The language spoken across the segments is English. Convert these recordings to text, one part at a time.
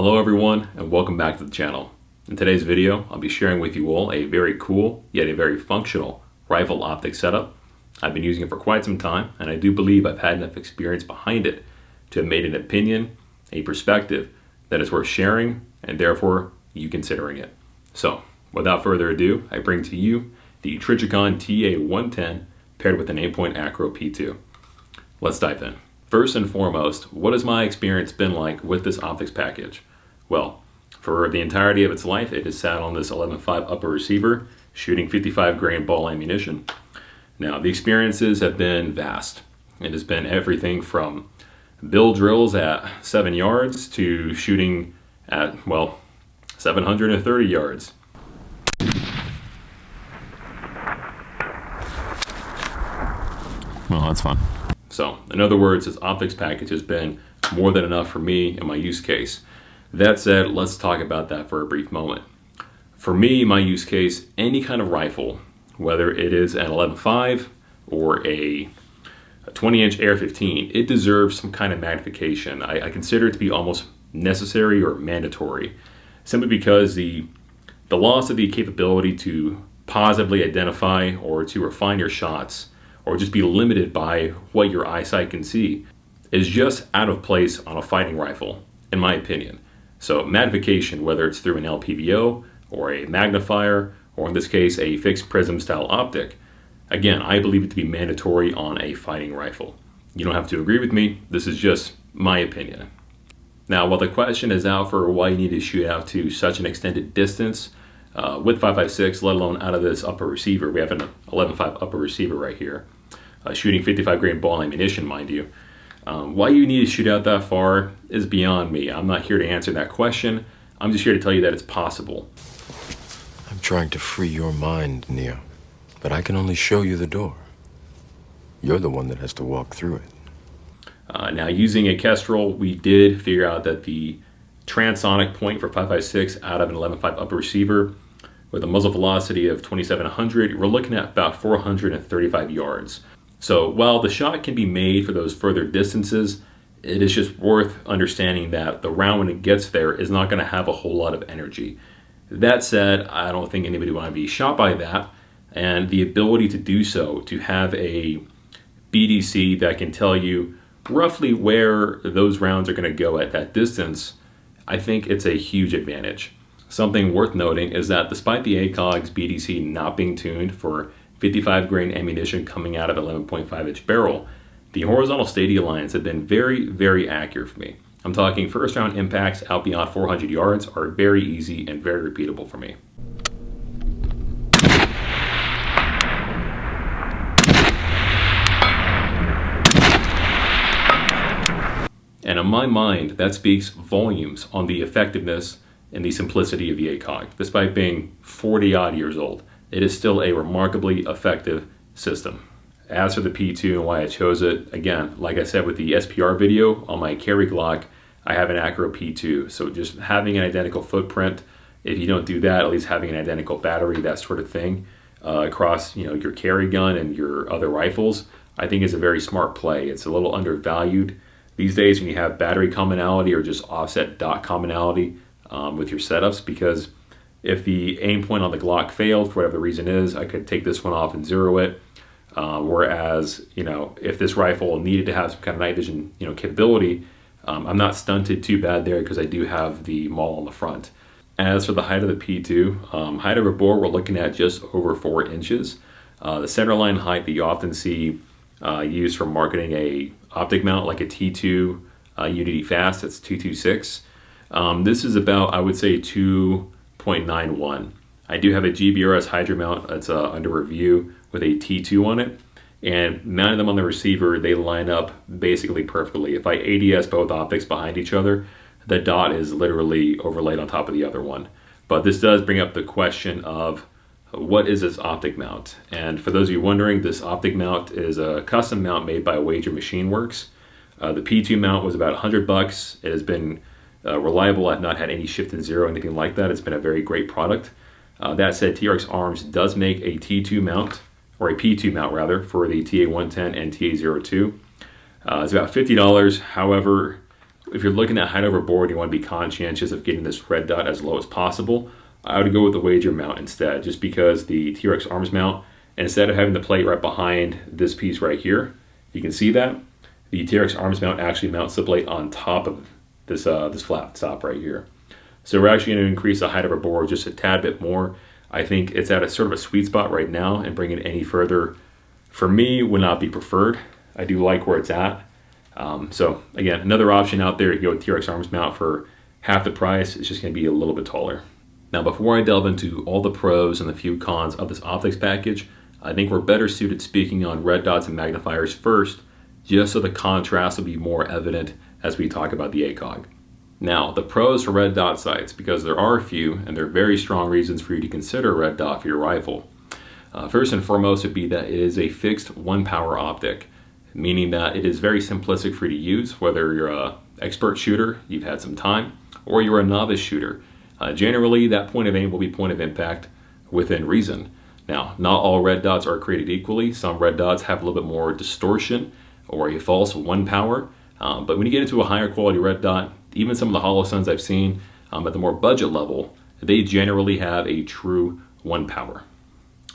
Hello everyone, and welcome back to the channel. In today's video, I'll be sharing with you all a very cool, yet a very functional rifle optic setup. I've been using it for quite some time, and I do believe I've had enough experience behind it to have made an opinion, a perspective that is worth sharing, and therefore you considering it. So, without further ado, I bring to you the Trijicon TA110 paired with an Aimpoint Acro P2. Let's dive in. First and foremost, what has my experience been like with this optics package? Well, for the entirety of its life, it has sat on this 11.5 upper receiver, shooting 55 grain ball ammunition. Now, the experiences have been vast. It has been everything from bill drills at 7 yards to shooting at, well, 730 yards. Well, that's fun. So, in other words, this optics package has been more than enough for me in my use case. That said, let's talk about that for a brief moment. For me, my use case, any kind of rifle, whether it is an 11.5 or a 20-inch AR-15, it deserves some kind of magnification. I consider it to be almost necessary or mandatory, simply because the loss of the capability to positively identify or to refine your shots or just be limited by what your eyesight can see is just out of place on a fighting rifle, in my opinion. So magnification, whether it's through an LPVOa or a magnifier, or in this case, a fixed prism style optic, again, I believe it to be mandatory on a fighting rifle. You don't have to agree with me, this is just my opinion. Now, while the question is out for why you need to shoot out to such an extended distance, with 5.56, let alone out of this upper receiver, we have an 11.5 upper receiver right here, shooting 55 grain ball ammunition, mind you. Why you need to shoot out that far is beyond me. I'm not here to answer that question. I'm just here to tell you that it's possible. I'm trying to free your mind, Neo, but I can only show you the door. You're the one that has to walk through it. Now, using a Kestrel, we did figure out that the transonic point for 5.56 out of an 11.5 upper receiver with a muzzle velocity of 2,700, we're looking at about 435 yards. So while the shot can be made for those further distances, it is just worth understanding that the round when it gets there is not going to have a whole lot of energy. That said, I don't think anybody want to be shot by that, and the ability to do so, to have a BDC that can tell you roughly where those rounds are going to go at that distance, I think it's a huge advantage. Something worth noting is that despite the ACOG's BDC not being tuned for 55 grain ammunition coming out of 11.5 inch barrel, the horizontal stadia lines have been very, very accurate for me. I'm talking first round impacts out beyond 400 yards are very easy and very repeatable for me. And in my mind, that speaks volumes on the effectiveness and the simplicity of the ACOG. Despite being 40 odd years old, it is still a remarkably effective system. As for the P2 and why I chose it, again, like I said with the SPR video, on my carry Glock, I have an Acro P2. So just having an identical footprint, if you don't do that, at least having an identical battery, that sort of thing, across your carry gun and your other rifles, I think is a very smart play. It's a little undervalued these days when you have battery commonality or just offset dot commonality with your setups, because if the aim point on the Glock failed for whatever the reason is, I could take this one off and zero it. Whereas, if this rifle needed to have some kind of night vision, capability, I'm not stunted too bad there because I do have the maul on the front. As for the height of the P2, height over bore, we're looking at just over 4 inches. The centerline height that you often see used for marketing a optic mount like a T2 Unity Fast, that's 226. This is about, I would say, 2.91. I do have a GBRS Hydra mount that's under review with a T2 on it, and mounting them on the receiver, they line up basically perfectly. If I ADS both optics behind each other, the dot is literally overlaid on top of the other one. But this does bring up the question of what is this optic mount? And for those of you wondering, this optic mount is a custom mount made by Wager Machine Works. The P2 mount was about $100. It has been reliable. I've not had any shift in zero, anything like that. It's been a very great product. That said, TRX Arms does make a T2 mount, or a P2 mount rather, for the TA110 and TA02. It's about $50. However, If you're looking at height over board, you want to be conscientious of getting this red dot as low as possible. I would go with the wager mount instead, just because the T-Rex arms mount, instead of having the plate right behind this piece right here, you can see that the T-Rex arms mount actually mounts the plate on top of this flat top right here. So we're actually going to increase the height of our board just a tad bit more. I think it's at a sort of a sweet spot right now, and bringing it any further, for me, would not be preferred. I do like where it's at. So again, another option out there, you go with T-Rex arms mount for half the price. It's just going to be a little bit taller. Now, before I delve into all the pros and the few cons of this optics package, I think we're better suited speaking on red dots and magnifiers first, just so the contrast will be more evident as we talk about the ACOG. Now, the pros for red dot sights, because there are a few, and there are very strong reasons for you to consider a red dot for your rifle. First and foremost would be that it is a fixed one-power optic, meaning that it is very simplistic for you to use, whether you're an expert shooter, you've had some time, or you're a novice shooter. Generally, that point of aim will be point of impact within reason. Now, not all red dots are created equally. Some red dots have a little bit more distortion or a false one power. But when you get into a higher quality red dot, even some of the Holosuns I've seen at the more budget level, they generally have a true one power.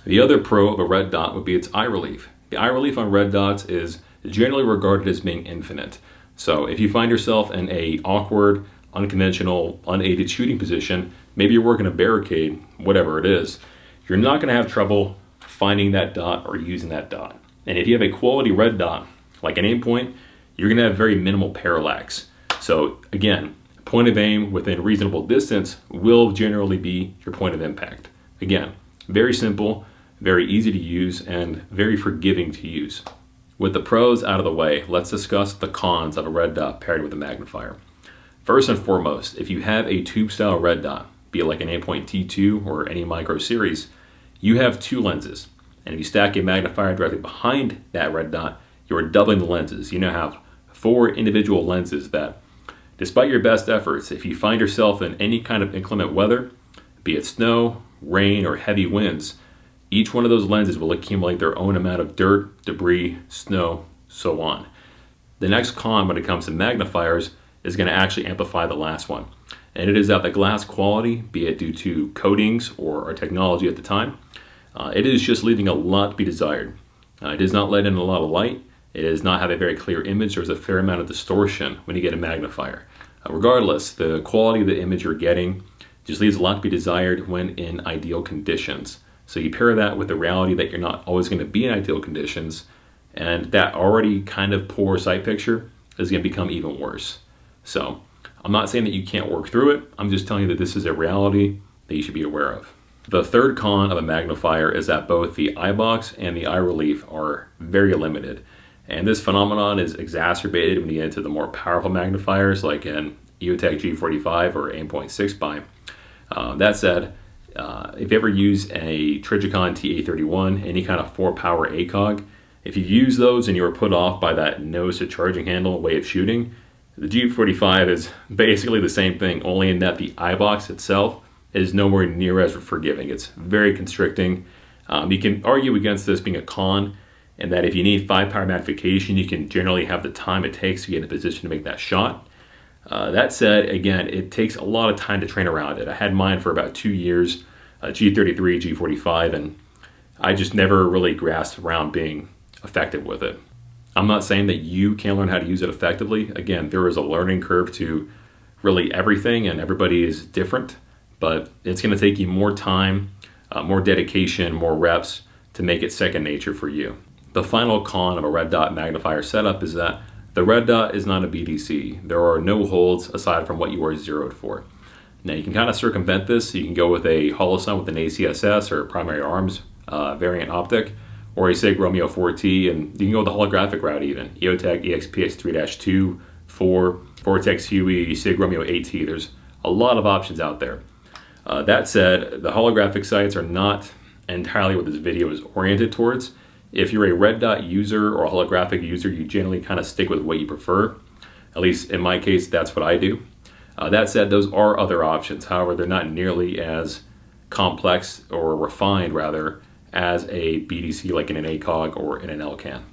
The other pro of a red dot would be its eye relief. The eye relief on red dots is generally regarded as being infinite. So if you find yourself in a awkward, unconventional, unaided shooting position, maybe you're working a barricade, whatever it is, you're not going to have trouble finding that dot or using that dot. And if you have a quality red dot, like an Aimpoint, you're going to have very minimal parallax. So again, point of aim within reasonable distance will generally be your point of impact. Again, very simple, very easy to use, and very forgiving to use. With the pros out of the way, let's discuss the cons of a red dot paired with a magnifier. First and foremost, if you have a tube style red dot, be it like an Aimpoint T2 or any micro series, you have two lenses. And if you stack a magnifier directly behind that red dot, you're doubling the lenses. You now have 4 individual lenses that, despite your best efforts, if you find yourself in any kind of inclement weather, be it snow, rain, or heavy winds, each one of those lenses will accumulate their own amount of dirt, debris, snow, so on. The next con when it comes to magnifiers is going to actually amplify the last one. And it is that the glass quality, be it due to coatings or our technology at the time, it is just leaving a lot to be desired. It does not let in a lot of light. It does not have a very clear image. There's a fair amount of distortion when you get a magnifier. Regardless, the quality of the image you're getting just leaves a lot to be desired when in ideal conditions. So you pair that with the reality that you're not always going to be in ideal conditions, and that already kind of poor sight picture is going to become even worse. So I'm not saying that you can't work through it. I'm just telling you that this is a reality that you should be aware of. The third con of a magnifier is that both the eye box and the eye relief are very limited. And this phenomenon is exacerbated when you get into the more powerful magnifiers like an EOTech G45 or Aimpoint 6x. That said, if you ever use a Trijicon TA110, any kind of 4-power ACOG, if you use those and you are put off by that nose to charging handle way of shooting, the G45 is basically the same thing, only in that the eye box itself is nowhere near as forgiving. It's very constricting. You can argue against this being a con, and that if you need 5-power magnification, you can generally have the time it takes to get in a position to make that shot. That said, again, it takes a lot of time to train around it. I had mine for about 2 years, G33, G45, and I just never really grasped around being effective with it. I'm not saying that you can't learn how to use it effectively. Again, there is a learning curve to really everything, and everybody is different, but it's going to take you more time, more dedication, more reps to make it second nature for you. The final con of a red dot magnifier setup is that the red dot is not a BDC. There are no holds aside from what you are zeroed for. Now you can kind of circumvent this. You can go with a Holosun with an ACSS or primary arms variant optic, or a SIG Romeo 4T, and you can go the holographic route even. EOTech EXPX3-2, 4, Vortex Huey, SIG Romeo AT. There's a lot of options out there. That said, the holographic sights are not entirely what this video is oriented towards. If you're a red dot user or a holographic user, you generally kind of stick with what you prefer. At least in my case, that's what I do. That said, those are other options. However, they're not nearly as complex or refined, rather, as a BDC like in an ACOG or in an LCAN.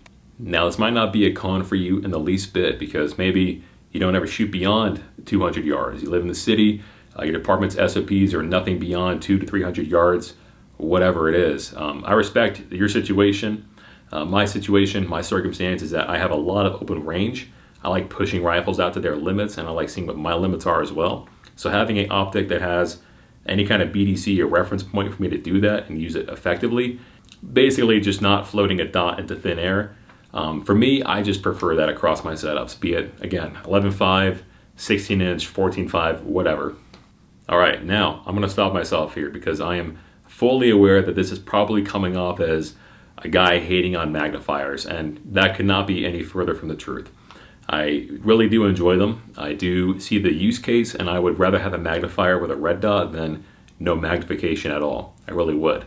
Now, this might not be a con for you in the least bit because maybe You don't ever shoot beyond 200 yards. You live in the city, your department's SOPs are nothing beyond 200 to 300 yards, whatever it is. I respect your situation. My situation, my circumstance is that I have a lot of open range. I like pushing rifles out to their limits, and I like seeing what my limits are as well. So having an optic that has any kind of BDC or reference point for me to do that and use it effectively, basically just not floating a dot into thin air. For me, I just prefer that across my setups, be it, again, 11.5, 16-inch, 14.5, whatever. All right, now I'm going to stop myself here because I am fully aware that this is probably coming off as a guy hating on magnifiers, and that could not be any further from the truth. I really do enjoy them. I do see the use case, and I would rather have a magnifier with a red dot than no magnification at all. I really would.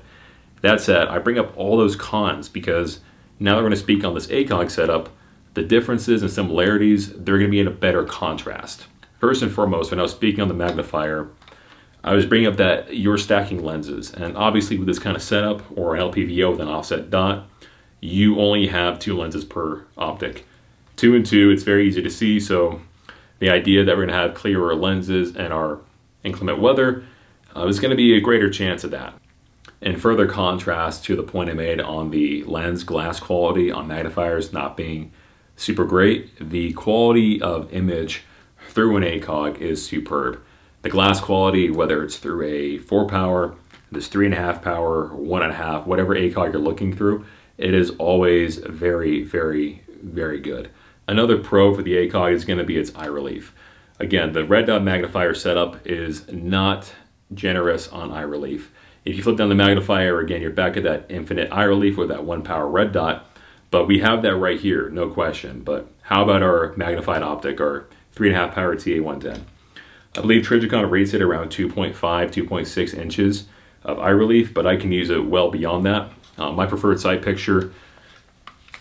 That said, I bring up all those cons because now that we're going to speak on this ACOG setup, the differences and similarities, they're going to be in a better contrast. First and foremost, when I was speaking on the magnifier, I was bringing up that you're stacking lenses, and obviously with this kind of setup or an LPVOa with an offset dot, you only have 2 lenses per optic. 2 and 2, it's very easy to see, so the idea that we're going to have clearer lenses and our inclement weather is going to be a greater chance of that. In further contrast to the point I made on the lens glass quality on magnifiers not being super great, the quality of image through an ACOG is superb. The glass quality, whether it's through a 4 power, this 3.5 power, 1.5, whatever ACOG you're looking through, it is always very, very, very good. Another pro for the ACOG is going to be its eye relief. Again, the red dot magnifier setup is not generous on eye relief. If you flip down the magnifier, again, you're back at that infinite eye relief with that 1 power red dot, but we have that right here, no question. But how about our magnified optic, our 3.5 power TA110? I believe Trijicon rates it around 2.5, 2.6 inches of eye relief, but I can use it well beyond that. My preferred sight picture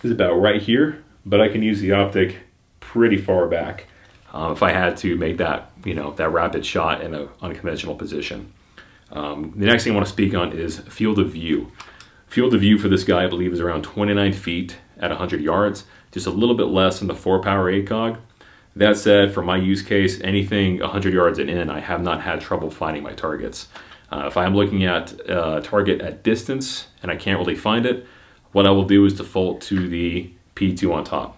is about right here, but I can use the optic pretty far back if I had to make that, that rapid shot in an unconventional position. The next thing I want to speak on is field of view. Field of view for this guy, I believe, is around 29 feet at 100 yards, just a little bit less than the 4 power ACOG. That said, for my use case, anything 100 yards and in, I have not had trouble finding my targets. If I'm looking at a target at distance and I can't really find it, what I will do is default to the P2 on top.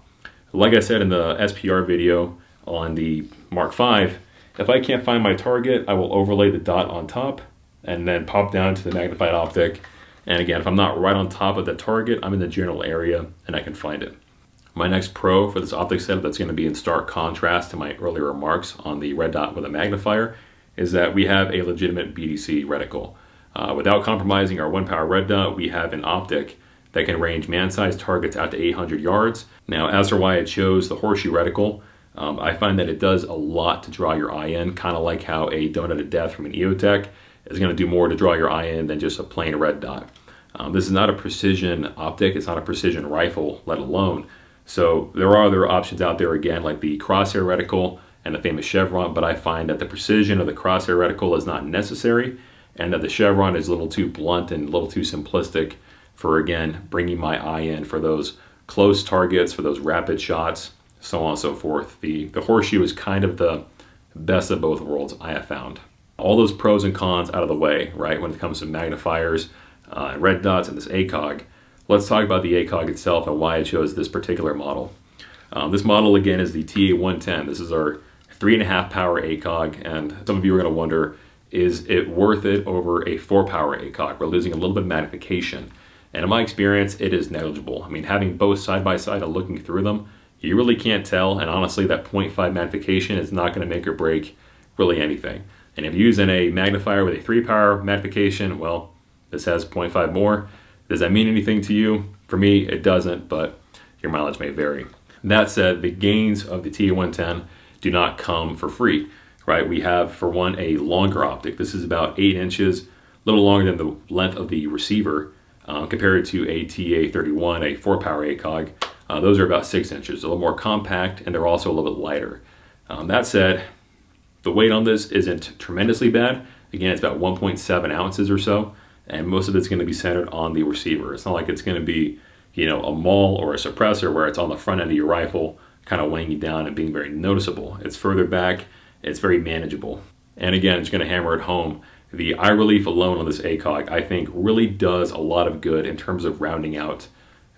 Like I said in the SPR video on the Mark V, if I can't find my target, I will overlay the dot on top and then pop down to the magnified optic. And again, if I'm not right on top of the target, I'm in the general area and I can find it. My next pro for this optic setup that's going to be in stark contrast to my earlier remarks on the red dot with a magnifier is that we have a legitimate BDC reticle. Without compromising our 1 power red dot, we have an optic that can range man-sized targets out to 800 yards. Now, as for why I chose the horseshoe reticle, I find that it does a lot to draw your eye in, kind of like how a donut of death from an EOTech is going to do more to draw your eye in than just a plain red dot. This is not a precision optic, it's not a precision rifle, let alone. So there are other options out there, again, like the crosshair reticle and the famous chevron, but I find that the precision of the crosshair reticle is not necessary, and that the chevron is a little too blunt and a little too simplistic for, again, bringing my eye in for those close targets, for those rapid shots, so on and so forth. The horseshoe is kind of the best of both worlds, I have found. All those pros and cons out of the way, right, when it comes to magnifiers, red dots, and this ACOG. Let's talk about the ACOG itself and why I chose this particular model. This model, again, is the TA110. This is our 3.5 power ACOG, and some of you are going to wonder, is it worth it over a 4 power ACOG? We're losing a little bit of magnification. And in my experience, it is negligible. I mean, having both side by side and looking through them, you really can't tell, and honestly, that 0.5 magnification is not going to make or break really anything. And if you're using a magnifier with a 3 power magnification, well, this has 0.5 more. Does that mean anything to you? For me, it doesn't, but your mileage may vary. That said, the gains of the TA110 do not come for free, right? We have, for one, a longer optic. This is about 8 inches, a little longer than the length of the receiver, compared to a TA31, a 4 power ACOG. Those are about 6 inches, a little more compact, and they're also a little bit lighter. That said, the weight on this isn't tremendously bad. Again, it's about 1.7 ounces or so, and most of it's going to be centered on the receiver. It's not like it's going to be, a maul or a suppressor where it's on the front end of your rifle, kind of weighing you down and being very noticeable. It's further back, it's very manageable. And again, it's going to hammer it home. The eye relief alone on this ACOG, I think, really does a lot of good in terms of rounding out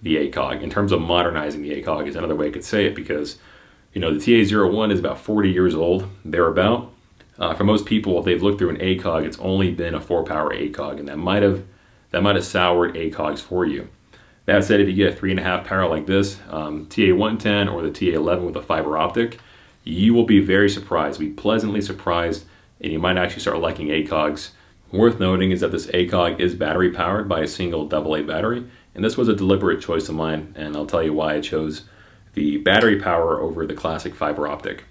the ACOG, in terms of modernizing the ACOG is another way I could say it, because the TA110 is about 40 years old, thereabout. For most people, if they've looked through an ACOG, it's only been a 4-power ACOG, and that might have soured ACOGs for you. That said, if you get a 3.5 power like this, TA110 or the TA11 with a fiber optic, you will be very surprised, be pleasantly surprised, and you might actually start liking ACOGs. Worth noting is that this ACOG is battery powered by a single AA battery, and this was a deliberate choice of mine, and I'll tell you why I chose the battery power over the classic fiber optic.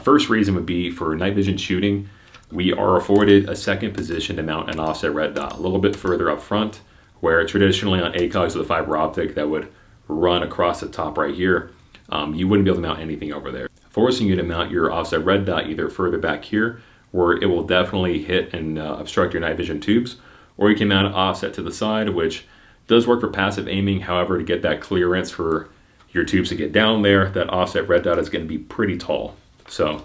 First reason would be for night vision shooting, we are afforded a second position to mount an offset red dot, a little bit further up front, where traditionally on ACOGs with a fiber optic that would run across the top right here, you wouldn't be able to mount anything over there, forcing you to mount your offset red dot either further back here, where it will definitely hit and obstruct your night vision tubes, or you can mount it offset to the side, which does work for passive aiming. However, to get that clearance for your tubes to get down there, that offset red dot is going to be pretty tall. So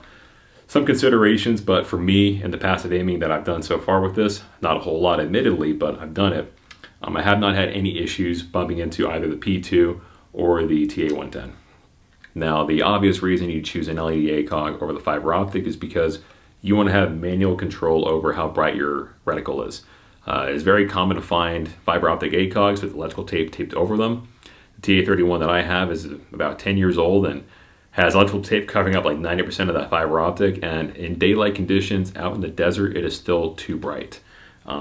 some considerations, but for me and the passive aiming that I've done so far with this, not a whole lot admittedly, but I've done it. I have not had any issues bumping into either the P2 or the TA110. Now, the obvious reason you choose an LED ACOG over the fiber optic is because you want to have manual control over how bright your reticle is. It's very common to find fiber optic ACOGs with electrical tape taped over them. The TA31 that I have is about 10 years old and has electrical tape covering up like 90% of that fiber optic, and in daylight conditions out in the desert, it is still too bright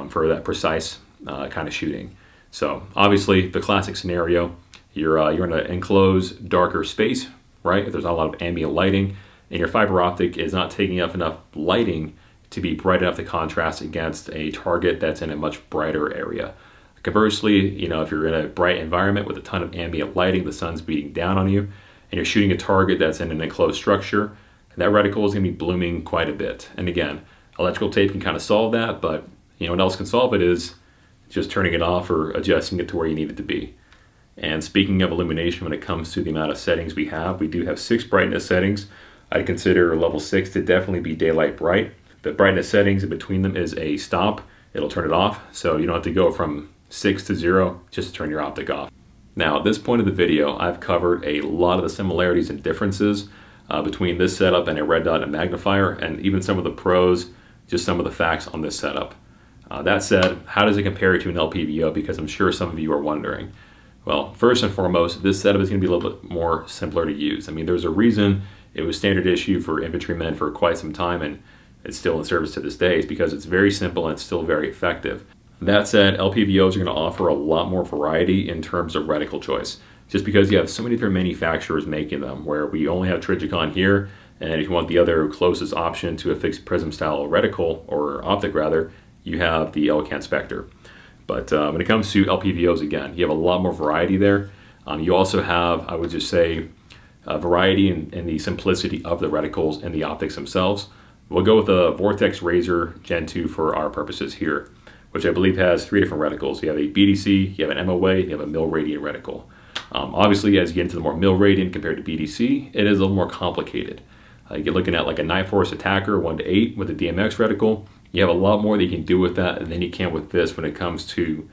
for that precise kind of shooting. So obviously the classic scenario, you're in an enclosed, darker space, right? If there's not a lot of ambient lighting, and your fiber optic is not taking up enough lighting to be bright enough to contrast against a target that's in a much brighter area. Conversely, if you're in a bright environment with a ton of ambient lighting, the sun's beating down on you, and you're shooting a target that's in an enclosed structure, that reticle is going to be blooming quite a bit. And again, electrical tape can kind of solve that, but what else can solve it is just turning it off or adjusting it to where you need it to be. And speaking of illumination, when it comes to the amount of settings we do have 6 brightness settings. I'd consider level 6 to definitely be daylight bright. The brightness settings in between them is a stop. It'll turn it off, so you don't have to go from 6 to 0 just to turn your optic off. Now, at this point of the video, I've covered a lot of the similarities and differences between this setup and a red dot and magnifier, and even some of the pros, just some of the facts on this setup. That said, how does it compare to an LPVO? Because I'm sure some of you are wondering. Well, first and foremost, this setup is going to be a little bit more simpler to use. I mean, there's a reason it was standard issue for infantrymen for quite some time, and it's still in service to this day. It's because it's very simple and it's still very effective. That said, LPVOs are going to offer a lot more variety in terms of reticle choice, just because you have so many different manufacturers making them, where we only have Trijicon here, and if you want the other closest option to a fixed prism style reticle, or optic rather, you have the Elcan Spectre. But when it comes to LPVOs, again, you have a lot more variety there. You also have, I would just say, variety in the simplicity of the reticles and the optics themselves. We'll go with the Vortex Razor Gen 2 for our purposes here, which I believe has 3 different reticles. You have a BDC, you have an MOA, you have a mil radian reticle. Obviously, as you get into the more mil radian compared to BDC, it is a little more complicated. You're looking at like a Night Force Attacker 1:8 with a DMX reticle. You have a lot more that you can do with that than you can with this when it comes to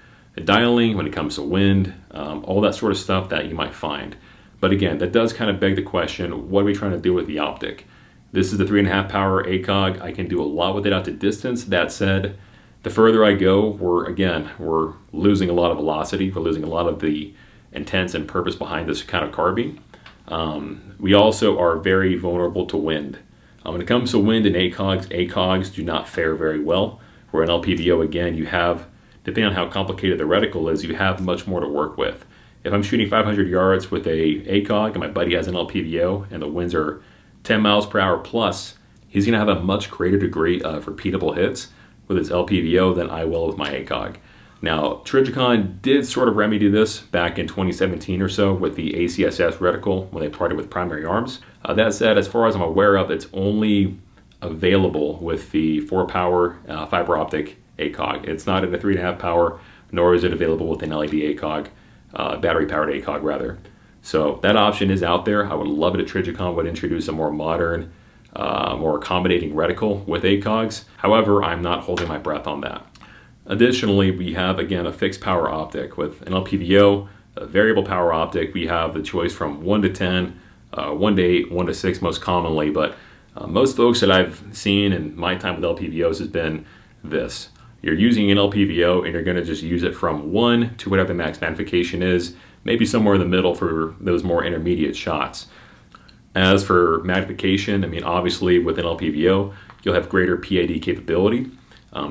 dialing, when it comes to wind, all that sort of stuff that you might find. But again, that does kind of beg the question, what are we trying to do with the optic? This is the 3.5 power ACOG. I can do a lot with it out to distance. That said, the further I go, we're losing a lot of velocity. We're losing a lot of the intents and purpose behind this kind of carbine. We also are very vulnerable to wind. When it comes to wind and ACOGs do not fare very well. Where an LPVO, again, you have, depending on how complicated the reticle is, you have much more to work with. If I'm shooting 500 yards with a ACOG and my buddy has an LPVO and the winds are 10 miles per hour plus, he's going to have a much greater degree of repeatable hits with his LPVO than I will with my ACOG. Now, Trijicon did sort of remedy this back in 2017 or so with the ACSS reticle when they parted with Primary Arms. That said, as far as I'm aware of, it's only available with the 4-power fiber optic ACOG. It's not in a 3.5 power, nor is it available with an LED ACOG, battery-powered ACOG rather. So that option is out there. I would love it if Trijicon would introduce a more modern, more accommodating reticle with ACOGs. However, I'm not holding my breath on that. Additionally, we have, again, a fixed power optic. With an LPVO, a variable power optic, we have the choice from 1 to 10, 1 to 8, 1 to 6 most commonly, but most folks that I've seen in my time with LPVOs has been this. You're using an LPVO and you're going to just use it from 1 to whatever the max magnification is, maybe somewhere in the middle for those more intermediate shots. As for magnification, I mean, obviously with an LPVO, you'll have greater PID capability.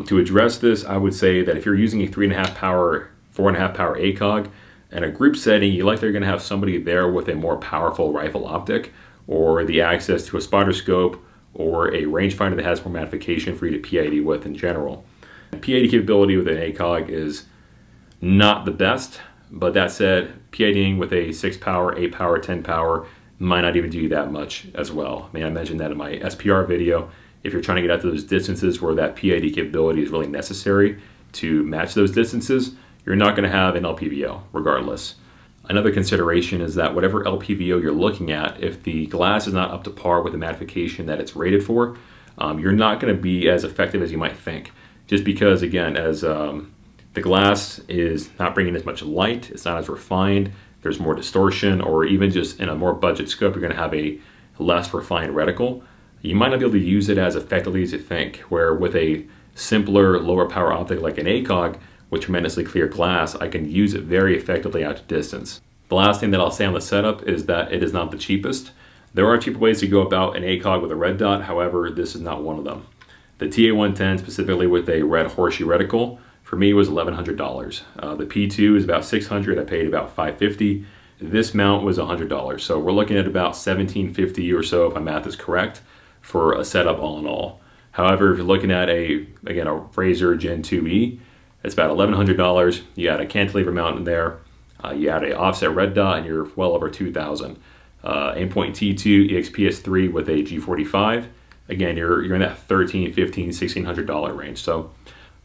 To address this, I would say that if you're using a 3.5 power, 4.5 power ACOG, in a group setting, you likely are going to have somebody there with a more powerful rifle optic, or the access to a spotter scope, or a rangefinder that has more magnification for you to PID with in general. PID capability with an ACOG is not the best, but that said, PIDing with a 6 power, 8 power, 10 power might not even do you that much as well. I mean, I mentioned that in my SPR video. If you're trying to get out to those distances where that PID capability is really necessary to match those distances, you're not going to have an LPVO regardless. Another consideration is that whatever LPVO you're looking at, if the glass is not up to par with the magnification that it's rated for, you're not going to be as effective as you might think. Just because, again, as the glass is not bringing as much light, it's not as refined, there's more distortion, or even just in a more budget scope, you're going to have a less refined reticle. You might not be able to use it as effectively as you think, where with a simpler, lower power optic like an ACOG with tremendously clear glass, I can use it very effectively out to distance. The last thing that I'll say on the setup is that it is not the cheapest. There are cheaper ways to go about an ACOG with a red dot, however, this is not one of them. The TA110, specifically with a red horseshoe reticle, for me was $1,100. The P2 is about $600. I paid about $550. This mount was $100. So we're looking at about $1,750 or so, if my math is correct, for a setup all in all. However, if you're looking at a Razor Gen 2E, it's about $1,100. You add a cantilever mount in there. You add an offset red dot, and you're well over $2,000. Aimpoint T2 EXPS3 with a G45. Again, you're in that $1,300, $1,500, $1,600 range. So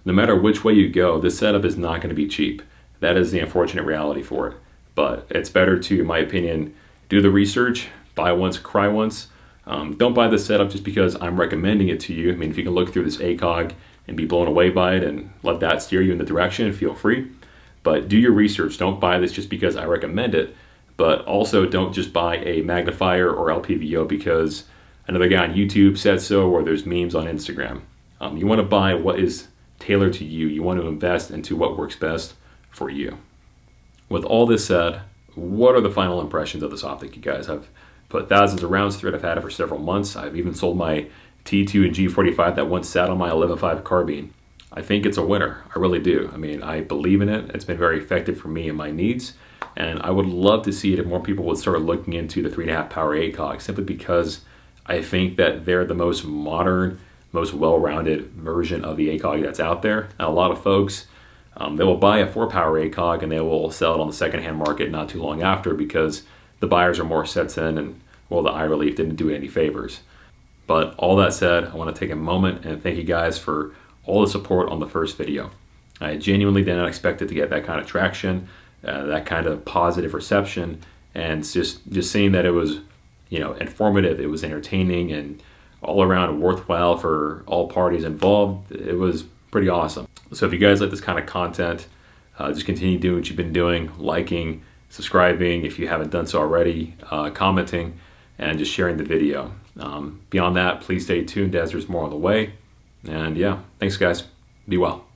no matter which way you go, this setup is not going to be cheap. That is the unfortunate reality for it. But it's better to, in my opinion, do the research, buy once, cry once. Don't buy this setup just because I'm recommending it to you. I mean, if you can look through this ACOG and be blown away by it and let that steer you in the direction, feel free. But do your research. Don't buy this just because I recommend it. But also don't just buy a magnifier or LPVO because another guy on YouTube said so, or there's memes on Instagram. You want to buy what is tailored to you. You want to invest into what works best for you. With all this said, what are the final impressions of this optic, you guys? I've put thousands of rounds through it. I've had it for several months. I've even sold my T2 and G45 that once sat on my 11.5 carbine. I think it's a winner. I really do. I mean, I believe in it. It's been very effective for me and my needs. And I would love to see it if more people would start looking into the 3.5 power ACOG, simply because I think that they're the most modern, most well-rounded version of the ACOG that's out there. And a lot of folks, they will buy a 4-power ACOG and they will sell it on the secondhand market not too long after because the buyers are more sets in and, well, the eye relief didn't do it any favors. But all that said, I want to take a moment and thank you guys for all the support on the first video. I genuinely did not expect it to get that kind of traction, that kind of positive reception, and just seeing that it was, informative, it was entertaining, and all around worthwhile for all parties involved. It was pretty awesome. So if you guys like this kind of content, just continue doing what you've been doing, liking, subscribing if you haven't done so already, commenting, and just sharing the video. Beyond that, please stay tuned as there's more on the way. And yeah, thanks guys. Be well.